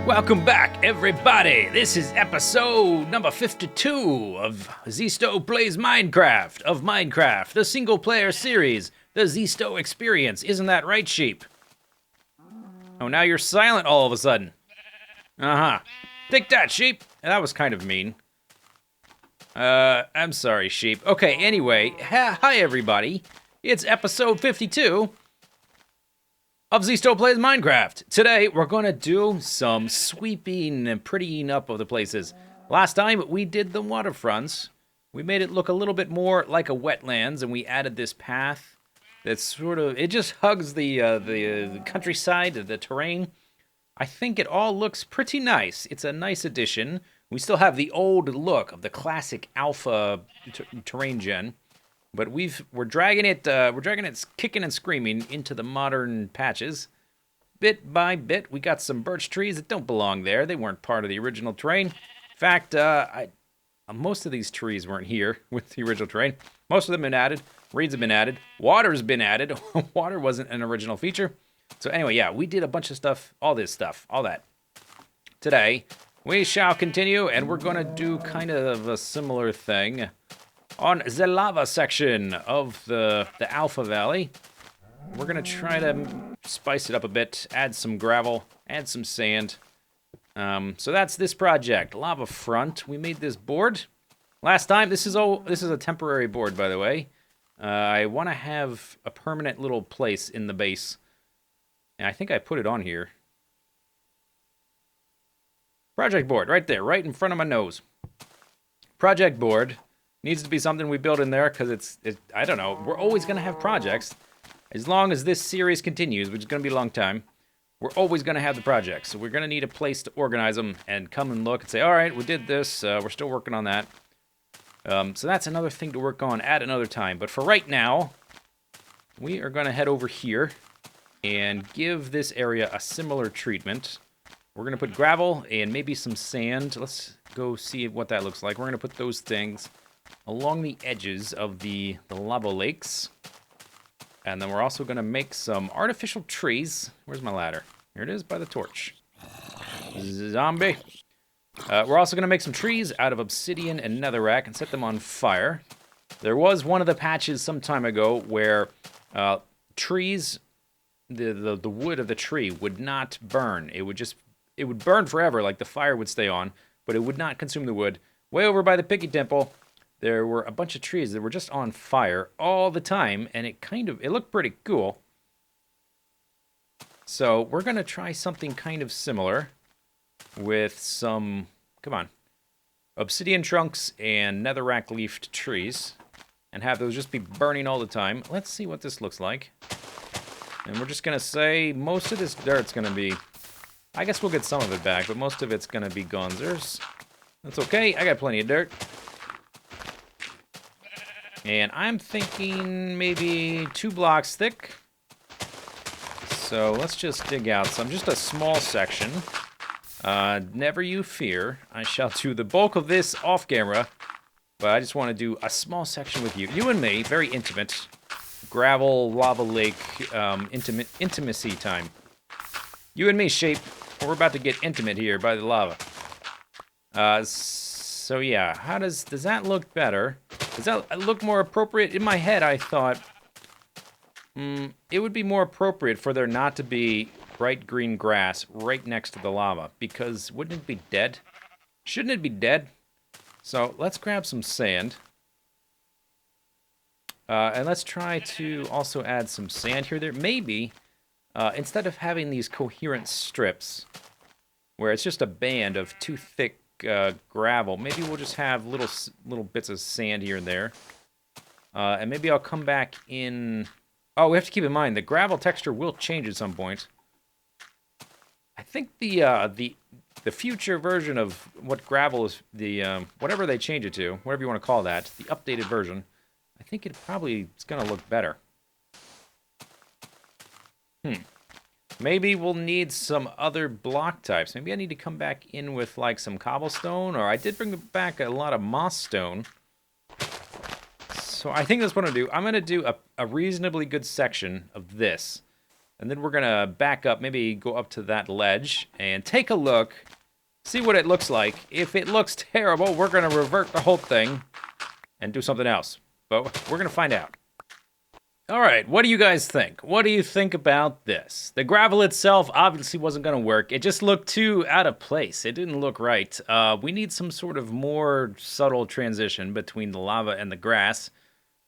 Welcome back, everybody. This is episode number 52 of Zisteau Plays Minecraft, the single-player series, the Zisteau experience. Isn't that right, sheep? Oh, now you're silent all of a sudden. Uh-huh. Take that, sheep. That was kind of mean. I'm sorry, sheep. Okay, anyway, hi, everybody. It's episode 52 of Zisteau Plays Minecraft. Today, we're going to do some sweeping and prettying up of the places. Last time, we did the waterfronts. We made it look a little bit more like a wetlands, and we added this path that's sort of, it just hugs the countryside, the terrain. I think it all looks pretty nice. It's a nice addition. We still have the old look of the classic alpha terrain gen. But we're dragging it kicking and screaming into the modern patches. Bit by bit, we got some birch trees that don't belong there. They weren't part of the original terrain. In fact, most of these trees weren't here with the original terrain. Most of them have been added. Reeds have been added. Water's been added. Water wasn't an original feature. So anyway, yeah, we did a bunch of stuff, all that. Today, we shall continue, and we're going to do kind of a similar thing on the lava section of the Alpha Valley. We're going to try to spice it up a bit, add some gravel, add some sand. So that's this project, Lavafront. We made this board last time. This is a temporary board, by the way. I want to have a permanent little place in the base. And I think I put it on here. Project board, right there, right in front of my nose. Project board needs to be something we build in there because I don't know, we're always going to have projects. As long as this series continues, which is going to be a long time, we're always going to have the projects. So we're going to need a place to organize them and come and look and say, all right, we did this, we're still working on that. So that's another thing to work on at another time. But for right now, we are going to head over here and give this area a similar treatment. We're going to put gravel and maybe some sand. Let's go see what that looks like. We're going to put those things along the edges of the lava lakes. And then we're also going to make some artificial trees. Where's my ladder? Here it is by the torch. Zombie. We're also going to make some trees out of obsidian and netherrack and set them on fire. There was one of the patches some time ago where trees, the wood of the tree would not burn. It would burn forever, like the fire would stay on, but it would not consume the wood. Way over by the Piggy Temple, there were a bunch of trees that were just on fire all the time, and it looked pretty cool. So we're going to try something kind of similar with some, obsidian trunks and netherrack leafed trees, and have those just be burning all the time. Let's see what this looks like. And we're just going to say most of this dirt's going to be, I guess we'll get some of it back, but most of it's going to be gonzers. That's okay, I got plenty of dirt. And I'm thinking maybe 2 blocks thick. So let's just dig out some, just a small section. Never you fear, I shall do the bulk of this off camera, but I just want to do a small section with you. You and me, very intimate. Gravel, lava lake, intimacy time. You and me, shape. We're about to get intimate here by the lava. So yeah, how does that look better? Does that look more appropriate? In my head, I thought it would be more appropriate for there not to be bright green grass right next to the lava, because wouldn't it be dead? Shouldn't it be dead? So let's grab some sand. And let's try to also add some sand here. There maybe, instead of having these coherent strips, where it's just a band of too thick gravel, maybe we'll just have little bits of sand here and there. And maybe I'll come back in. Oh, we have to keep in mind the gravel texture will change at some point. I think the future version of what gravel is, whatever they change it to, whatever you want to call that, the updated version, I think it's going to look better. Maybe we'll need some other block types. Maybe I need to come back in with like some cobblestone, or I did bring back a lot of moss stone. So I think that's what I'm going to do. I'm going to do a reasonably good section of this. And then we're going to back up, maybe go up to that ledge and take a look, see what it looks like. If it looks terrible, we're going to revert the whole thing and do something else. But we're going to find out. All right, what do you guys think? What do you think about this? The gravel itself obviously wasn't going to work. It just looked too out of place. It didn't look right. We need some sort of more subtle transition between the lava and the grass.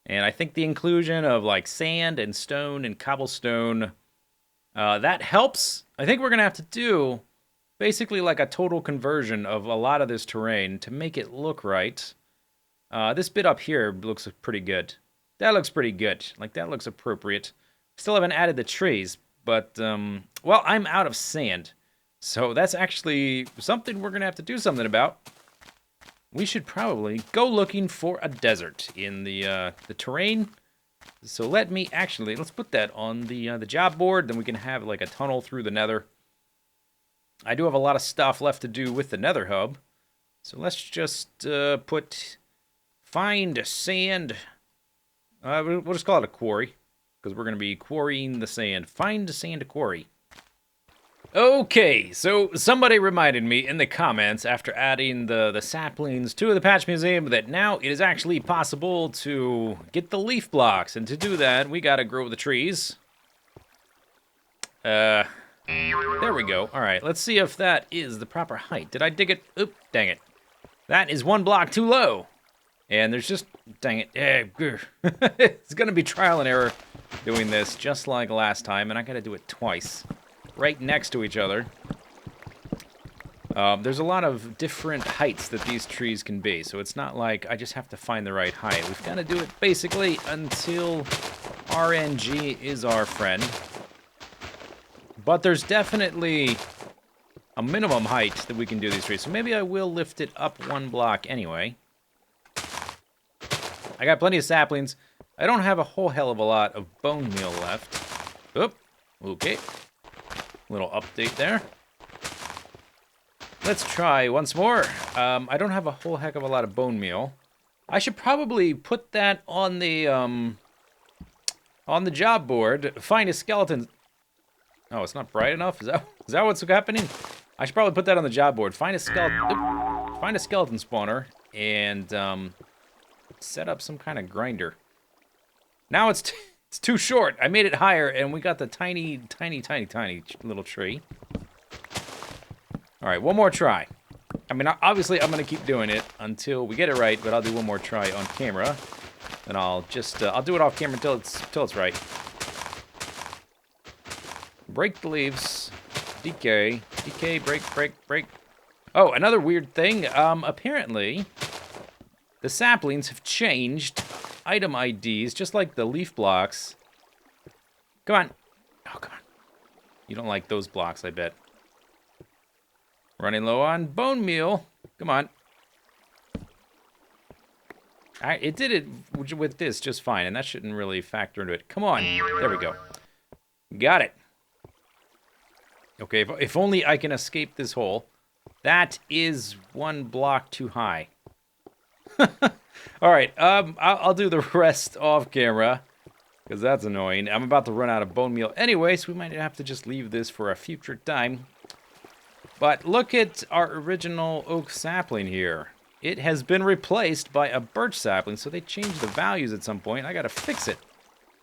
And I think the inclusion of like sand and stone and cobblestone, that helps. I think we're going to have to do basically like a total conversion of a lot of this terrain to make it look right. This bit up here looks pretty good. That looks pretty good. Like, that looks appropriate. Still haven't added the trees, but, well, I'm out of sand. So that's actually something we're going to have to do something about. We should probably go looking for a desert in the terrain. So let's put that on the job board. Then we can have, like, a tunnel through the nether. I do have a lot of stuff left to do with the nether hub. So let's just find sand. We'll just call it a quarry, because we're going to be quarrying the sand. Find the sand to quarry. Okay, so somebody reminded me in the comments after adding the saplings to the patch museum that now it is actually possible to get the leaf blocks. And to do that, we got to grow the trees. There we go. All right, let's see if that is the proper height. Did I dig it? Oop, dang it. That is one block too low. And there's just, dang it, it's going to be trial and error doing this, just like last time, and I got to do it twice, right next to each other. There's a lot of different heights that these trees can be, so it's not like I just have to find the right height. We've got to do it basically until RNG is our friend. But there's definitely a minimum height that we can do these trees, so maybe I will lift it up one block anyway. I got plenty of saplings. I don't have a whole hell of a lot of bone meal left. Oop. Okay. Little update there. Let's try once more. I don't have a whole heck of a lot of bone meal. I should probably put that on the job board. Find a skeleton. Oh, it's not bright enough? Is that what's happening? I should probably put that on the job board. Find a skeleton spawner and set up some kind of grinder. Now it's too short. I made it higher, and we got the tiny little tree. All right, one more try. I mean, obviously, I'm going to keep doing it until we get it right, but I'll do one more try on camera. And I'll just, I'll do it off camera until it's right. Break the leaves. Decay, break. Oh, another weird thing. Apparently, the saplings have changed item IDs, just like the leaf blocks. Come on. Oh, come on. You don't like those blocks, I bet. Running low on bone meal. Come on. It did it with this just fine, and that shouldn't really factor into it. Come on. There we go. Got it. Okay, if only I can escape this hole. That is one block too high. All right, I'll do the rest off camera, because that's annoying. I'm about to run out of bone meal anyway, so we might have to just leave this for a future time. But look at our original oak sapling here. It has been replaced by a birch sapling, so they changed the values at some point. I gotta fix it.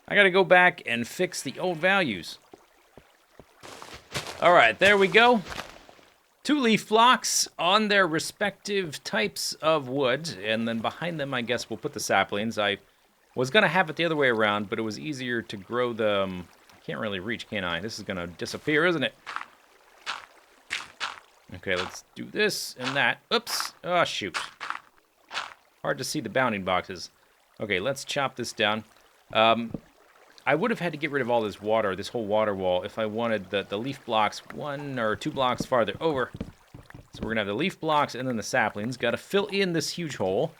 I gotta go back and fix the old values. All right, there we go. 2 leaf blocks on their respective types of wood, and then behind them, I guess, we'll put the saplings. I was going to have it the other way around, but it was easier to grow them. I can't really reach, can I? This is going to disappear, isn't it? Okay, let's do this and that. Oops. Oh, shoot. Hard to see the bounding boxes. Okay, let's chop this down. I would have had to get rid of all this water, this whole water wall, if I wanted the leaf blocks 1 or 2 blocks farther over. So we're going to have the leaf blocks and then the saplings. Got to fill in this huge hole.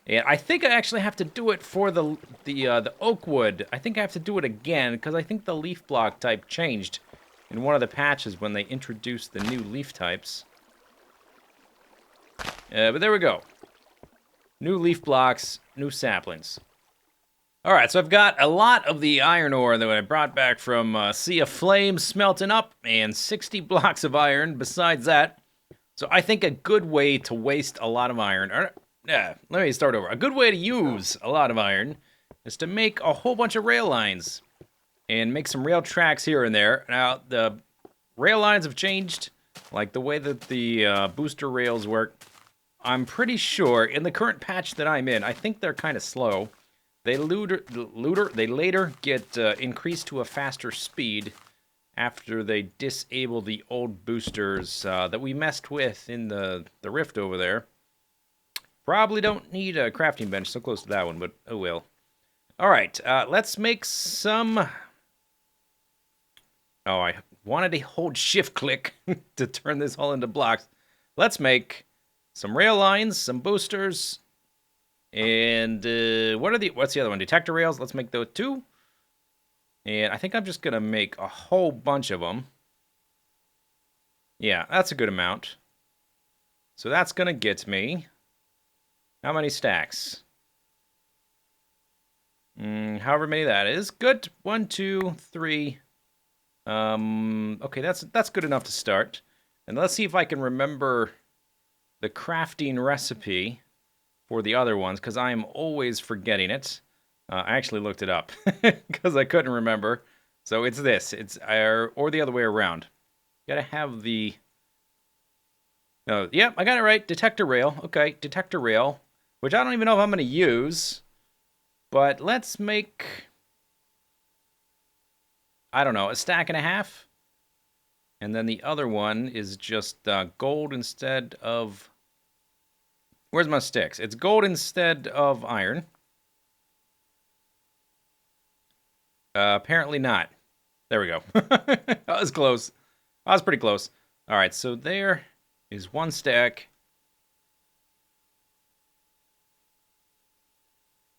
And I think I actually have to do it for the oak wood. I think I have to do it again, because I think the leaf block type changed in one of the patches when they introduced the new leaf types. But there we go. New leaf blocks, new saplings. Alright, so I've got a lot of the iron ore that I brought back from Sea of Flame smelting up, and 60 blocks of iron besides that. So I think a good way to waste a lot of iron, let me start over. A good way to use a lot of iron is to make a whole bunch of rail lines and make some rail tracks here and there. Now, the rail lines have changed, like the way that the booster rails work. I'm pretty sure in the current patch that I'm in, I think they're kind of slow. They later get increased to a faster speed after they disable the old boosters that we messed with in the rift over there. Probably don't need a crafting bench so close to that one, but oh well. Alright, let's make some... Oh, I wanted to hold shift click to turn this all into blocks. Let's make some rail lines, some boosters, and what's the other one? Detector rails. Let's make those 2. And I think I'm just gonna make a whole bunch of them. Yeah, that's a good amount. So that's gonna get me how many stacks? However many that is. Good. 1, 2, 3. Okay, that's good enough to start. And let's see if I can remember the crafting recipe for the other ones, because I am always forgetting it. I actually looked it up because I couldn't remember. So it's this. Or the other way around. Gotta have the... Oh, yep, I got it right. Detector rail. Okay, detector rail. Which I don't even know if I'm going to use. But let's make... I don't know, a stack and a half? And then the other one is just gold instead of... Where's my sticks? It's gold instead of iron. Apparently not. There we go. That was close. I was pretty close. All right, so there is one stack.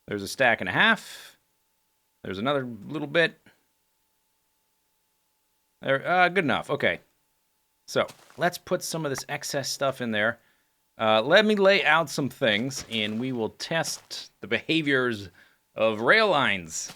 There's a stack and a half. There's another little bit. There, good enough. Okay. So let's put some of this excess stuff in there. Let me lay out some things, and we will test the behaviors of rail lines.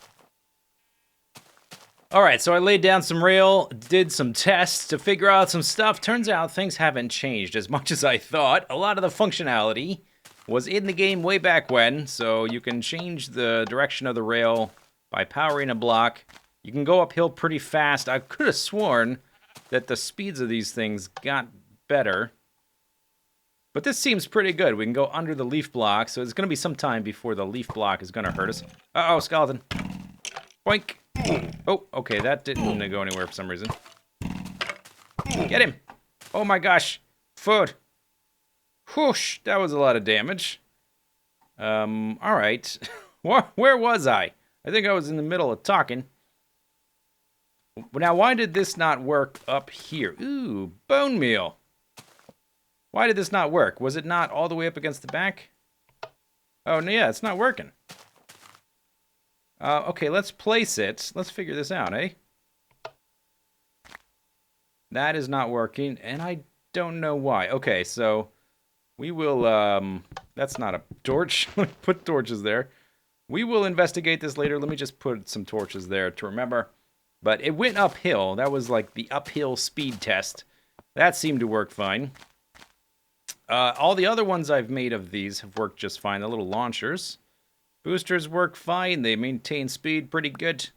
All right, so I laid down some rail, did some tests to figure out some stuff. Turns out things haven't changed as much as I thought. A lot of the functionality was in the game way back when, so you can change the direction of the rail by powering a block. You can go uphill pretty fast. I could have sworn that the speeds of these things got better. But this seems pretty good. We can go under the leaf block, so it's going to be some time before the leaf block is going to hurt us. Uh-oh, skeleton. Boink. Oh, okay, that didn't go anywhere for some reason. Get him! Oh my gosh. Food. Whoosh, that was a lot of damage. Alright. Where was I? I think I was in the middle of talking. Now, why did this not work up here? Ooh, bone meal. Why did this not work? Was it not all the way up against the back? Oh, no, yeah, it's not working. Okay, let's place it. Let's figure this out, eh? That is not working, and I don't know why. Okay, so we will, that's not a torch. Put torches there. We will investigate this later. Let me just put some torches there to remember. But it went uphill. That was like the uphill speed test. That seemed to work fine. All the other ones I've made of these have worked just fine. The little launchers. Boosters work fine. They maintain speed pretty good.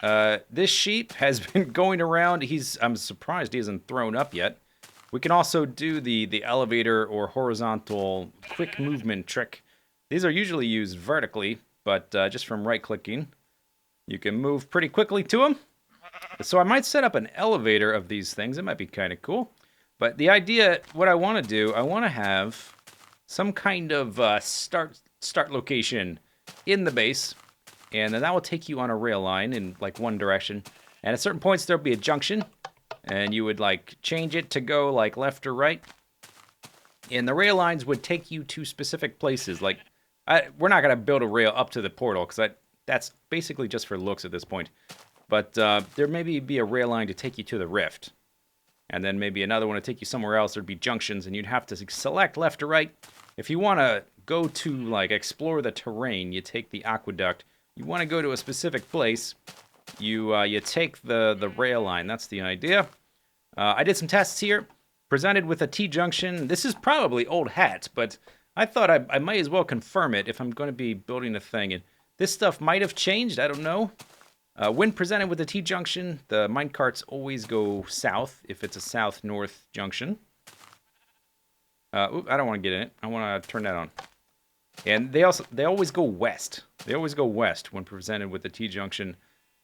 This sheep has been going around. I'm surprised he hasn't thrown up yet. We can also do the elevator or horizontal quick movement trick. These are usually used vertically, but just from right-clicking, you can move pretty quickly to them. So I might set up an elevator of these things. It might be kind of cool. But the idea, what I want to do, I want to have some kind of start location in the base, and then that will take you on a rail line in like one direction. And at certain points there'll be a junction, and you would like change it to go like left or right. And the rail lines would take you to specific places. Like we're not gonna build a rail up to the portal because that's basically just for looks at this point. But there maybe be a rail line to take you to the rift. And then maybe another one to take you somewhere else. There'd be junctions, and you'd have to select left or right. If you want to go to, like, explore the terrain, you take the aqueduct. you want to go to a specific place, you take the rail line. That's the idea. I did some tests here. Presented with a T-junction. This is probably old hat, but I thought I might as well confirm it if I'm going to be building a thing. And this stuff might have changed. I don't know. When presented with a T-junction, the minecarts always go south if it's a south-north junction. I don't want to get in it. I want to turn that on. And they always go west. They always go west when presented with the T-junction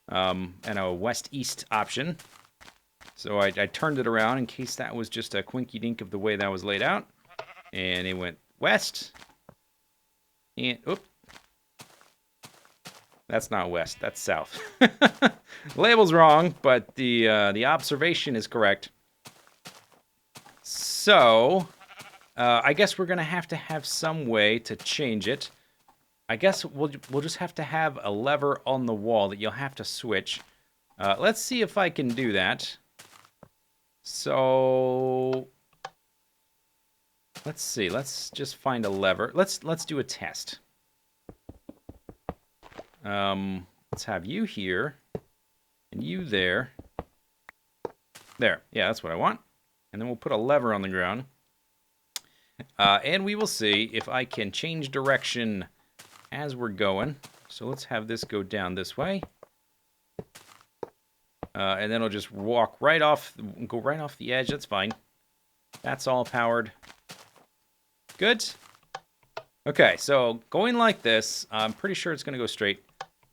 and a west-east option. So I turned it around in case that was just a quinky-dink of the way that was laid out. And it went west. And, oop. That's not west, that's south. The label's wrong, but the observation is correct. So, I guess we're going to have some way to change it. I guess we'll just have to have a lever on the wall that you'll have to switch. Let's see if I can do that. So, let's see. Let's just find a lever. Let's do a test. Let's have you here and you there. There. Yeah, that's what I want. And then we'll put a lever on the ground. And we will see if I can change direction as we're going. So let's have this go down this way. And then it'll just walk right off, go right off the edge. That's fine. That's all powered. Good. Okay, so going like this, I'm pretty sure it's going to go straight.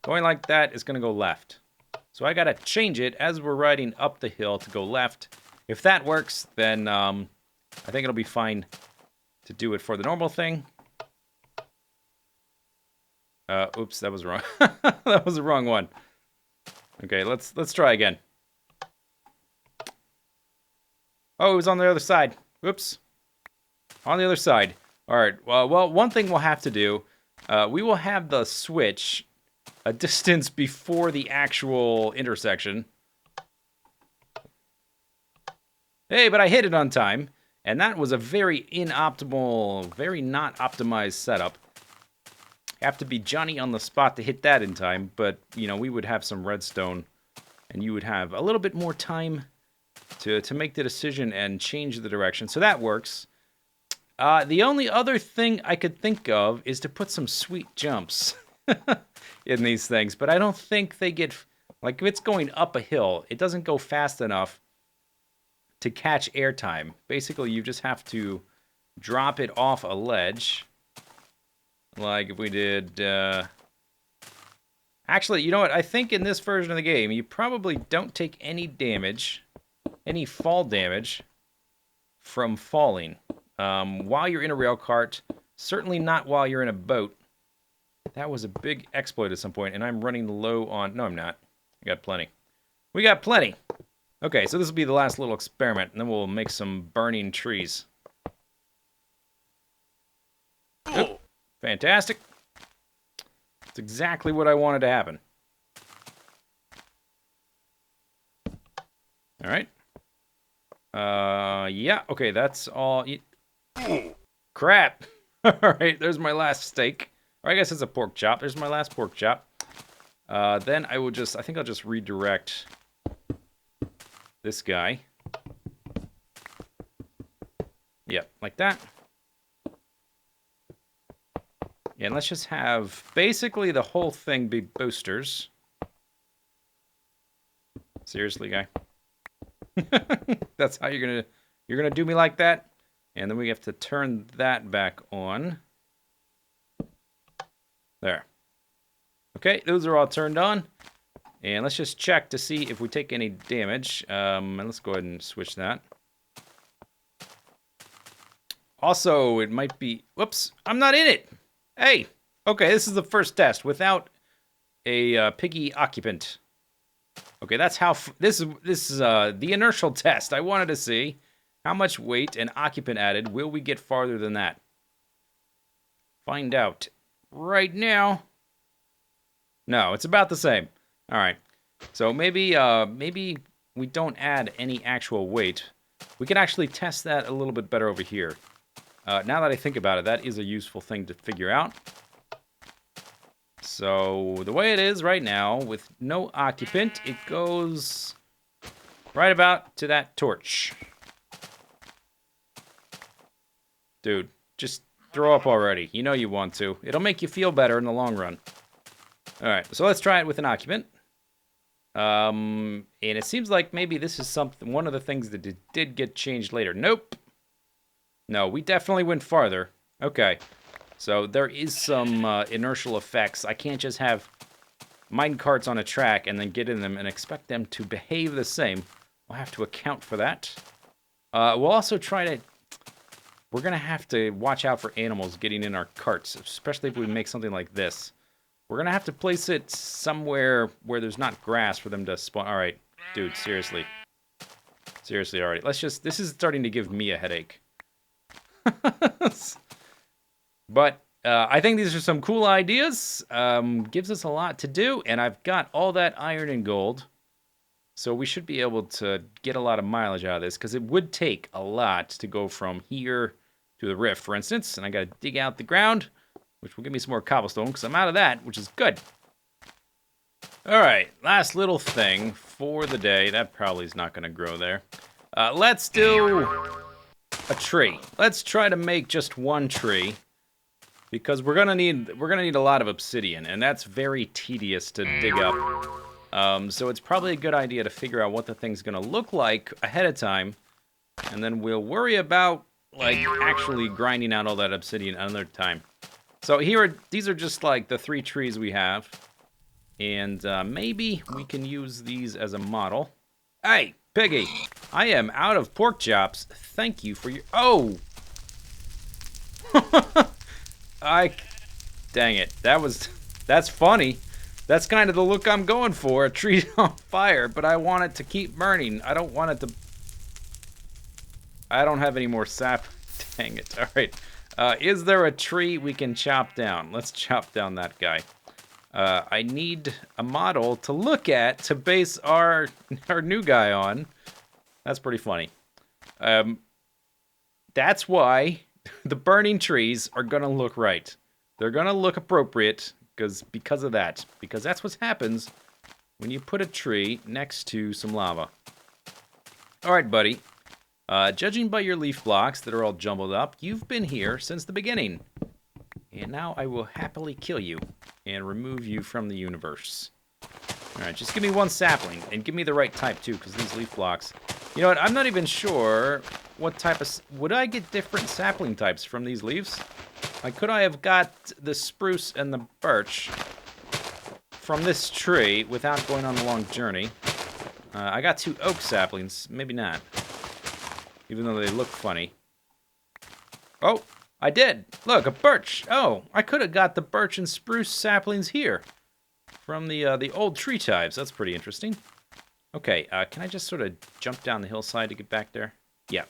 Going like that is going to go left. So I got to change it as we're riding up the hill to go left. If that works, then I think it'll be fine to do it for the normal thing. Oops, that was wrong. That was the wrong one. Okay, let's try again. Oh, it was on the other side. Oops. On the other side. All right. Well, one thing we'll have to do, we will have the switch a distance before the actual intersection. Hey, but I hit it on time, and that was a very inoptimal, very not optimized setup. Have to be Johnny on the spot to hit that in time, but, you know, we would have some redstone, and you would have a little bit more time to make the decision and change the direction, so that works. The only other thing I could think of is to put some sweet jumps in these things, but I don't think they get, like, if it's going up a hill, it doesn't go fast enough to catch airtime. Basically, you just have to drop it off a ledge. Like if we did, actually, you know what? I think in this version of the game, you probably don't take any damage, any fall damage from falling while you're in a rail cart. Certainly not while you're in a boat. That was a big exploit at some point, and I'm running low on... No, I'm not. I got plenty. We got plenty. Okay, so this will be the last little experiment, and then we'll make some burning trees. Oop. Fantastic. That's exactly what I wanted to happen. All right. Yeah, okay, that's all. Crap. All right, there's my last steak. Or I guess it's a pork chop. There's my last pork chop. Then I think I'll just redirect this guy. Yep, like that. And let's just have basically the whole thing be boosters. Seriously, guy. That's how you're gonna do me like that? And then we have to turn that back on. There. Okay, those are all turned on. And let's just check to see if we take any damage. And let's go ahead and switch that. Also, it might be... Whoops, I'm not in it! Hey! Okay, this is the first test without a piggy occupant. Okay, that's how... This is the inertial test. I wanted to see how much weight and occupant added. Will we get farther than that? Find out right now. No, it's about the same. All right. So maybe we don't add any actual weight. We can actually test that a little bit better over here. Now that I think about it, that is a useful thing to figure out. So the way it is right now, with no occupant, it goes right about to that torch. Dude, just throw up already. You know you want to. It'll make you feel better in the long run. Alright, so let's try it with an occupant. And it seems like maybe this is one of the things that did get changed later. Nope. No, we definitely went farther. Okay. So there is some inertial effects. I can't just have mine carts on a track and then get in them and expect them to behave the same. We'll have to account for that. We'll also try to... We're going to have to watch out for animals getting in our carts, especially if we make something like this. We're going to have to place it somewhere where there's not grass for them to spawn. All right, dude, seriously. Seriously, all right. Let's just... This is starting to give me a headache. But I think these are some cool ideas. Gives us a lot to do, and I've got all that iron and gold. So we should be able to get a lot of mileage out of this, because it would take a lot to go from here to the rift, for instance. And I got to dig out the ground, which will give me some more cobblestone, because I'm out of that, which is good. All right, last little thing for the day. That probably is not going to grow there. Let's do a tree. Let's try to make just one tree, because we're gonna need a lot of obsidian, and that's very tedious to dig up. So it's probably a good idea to figure out what the thing's gonna look like ahead of time, and then we'll worry about like actually grinding out all that obsidian another time. So these are just like the 3 trees we have, and maybe we can use these as a model. Hey, Piggy, I am out of pork chops. Thank you for your... Oh! Dang it. That's funny. That's kind of the look I'm going for. A tree on fire, but I want it to keep burning. I don't want it to... I don't have any more sap. Dang it. All right. Is there a tree we can chop down? Let's chop down that guy. I need a model to look at to base our new guy on. That's pretty funny. That's why the burning trees are gonna look right. They're gonna look appropriate because of that. Because that's what happens when you put a tree next to some lava. All right, buddy. Judging by your leaf blocks that are all jumbled up, you've been here since the beginning. And now I will happily kill you and remove you from the universe. Alright, just give me one sapling, and give me the right type too, because these leaf blocks... You know what, I'm not even sure what type of... Would I get different sapling types from these leaves? Like, could I have got the spruce and the birch from this tree without going on a long journey? I got 2 oak saplings, maybe not. Even though they look funny. Oh! I did. Look, a birch. Oh, I could have got the birch and spruce saplings here from the old tree types. That's pretty interesting. Okay, can I just sort of jump down the hillside to get back there? Yeah.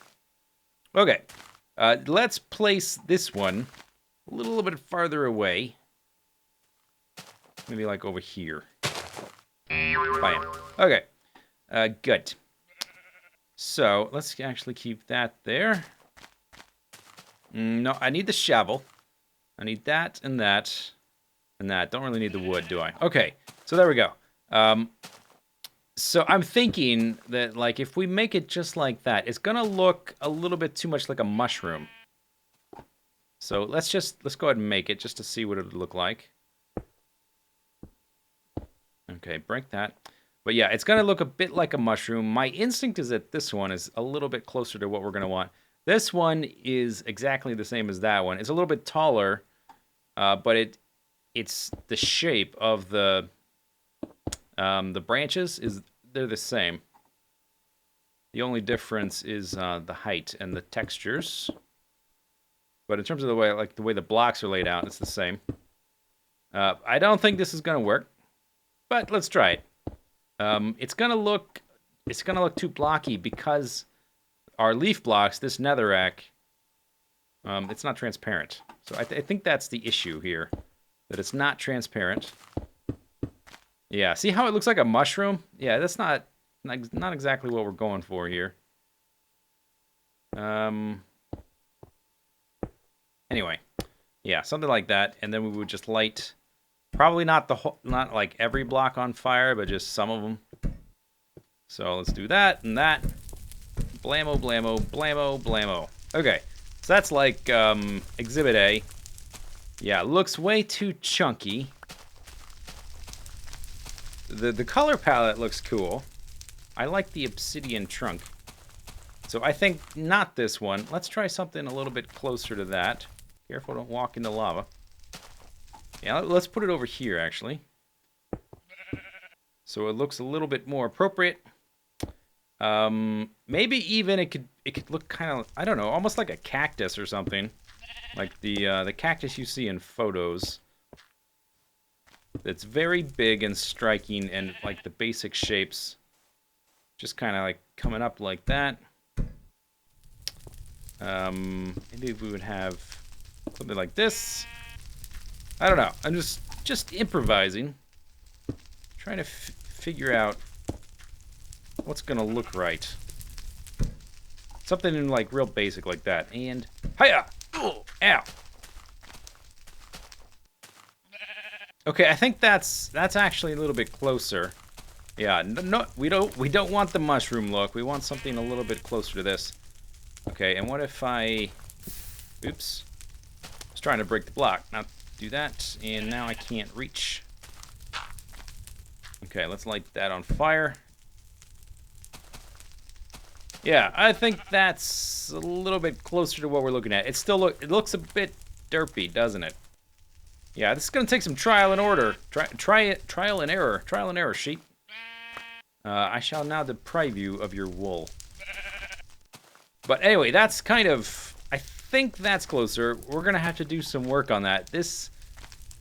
Okay. Let's place this one a little bit farther away. Maybe like over here. Bam. Okay. Good. So, let's actually keep that there. No, I need the shovel. I need that and that and that. Don't really need the wood, do I? Okay, so there we go. So I'm thinking that, like, if we make it just like that, it's gonna look a little bit too much like a mushroom. So let's go ahead and make it just to see what it would look like. Okay, break that. But yeah, it's gonna look a bit like a mushroom. My instinct is that this one is a little bit closer to what we're gonna want. This one is exactly the same as that one. It's a little bit taller, but it's the shape of the branches they're the same. The only difference is the height and the textures. But in terms of the way the blocks are laid out, it's the same. I don't think this is gonna work, but let's try it. It's gonna look too blocky because our leaf blocks, this netherrack, it's not transparent. So I think that's the issue here, that it's not transparent. Yeah, see how it looks like a mushroom? Yeah, that's not exactly what we're going for here. Anyway, yeah, something like that, and then we would just light Probably not the whole, not like every block on fire, but just some of them. So let's do that and that. Blammo, blammo, blammo, blammo. Okay, so that's like Exhibit A. Yeah, it looks way too chunky. The color palette looks cool. I like the Obsidian trunk. So I think not this one. Let's try something a little bit closer to that. Careful, don't walk into lava. Yeah, let's put it over here, actually. So it looks a little bit more appropriate. Maybe even it could look kind of, I don't know, almost like a cactus or something. Like the cactus you see in photos. It's very big and striking, and like the basic shapes just kind of like coming up like that. Maybe we would have something like this. I don't know. I'm just improvising. Trying to figure out what's gonna look right. Something in like real basic like that. And hiya! Oh, ow! Okay, I think that's actually a little bit closer. Yeah, no, we don't want the mushroom look. We want something a little bit closer to this. Okay, and what if I... Oops. I was trying to break the block. Now do that, and now I can't reach. Okay, let's light that on fire. Yeah, I think that's a little bit closer to what we're looking at. It looks a bit derpy, doesn't it? Yeah, this is gonna take some trial and error. Trial and error, sheep. I shall now deprive you of your wool. But anyway, that's kind of, I think that's closer. We're gonna have to do some work on that. This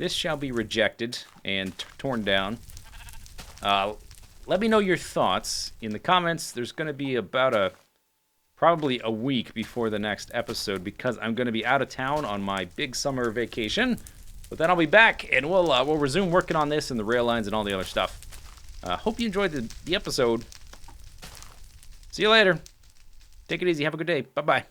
shall be rejected and torn down. Let me know your thoughts in the comments. There's gonna be about probably a week before the next episode because I'm gonna be out of town on my big summer vacation. But then I'll be back and we'll resume working on this and the rail lines and all the other stuff. Hope you enjoyed the episode. See you later. Take it easy. Have a good day. Bye-bye.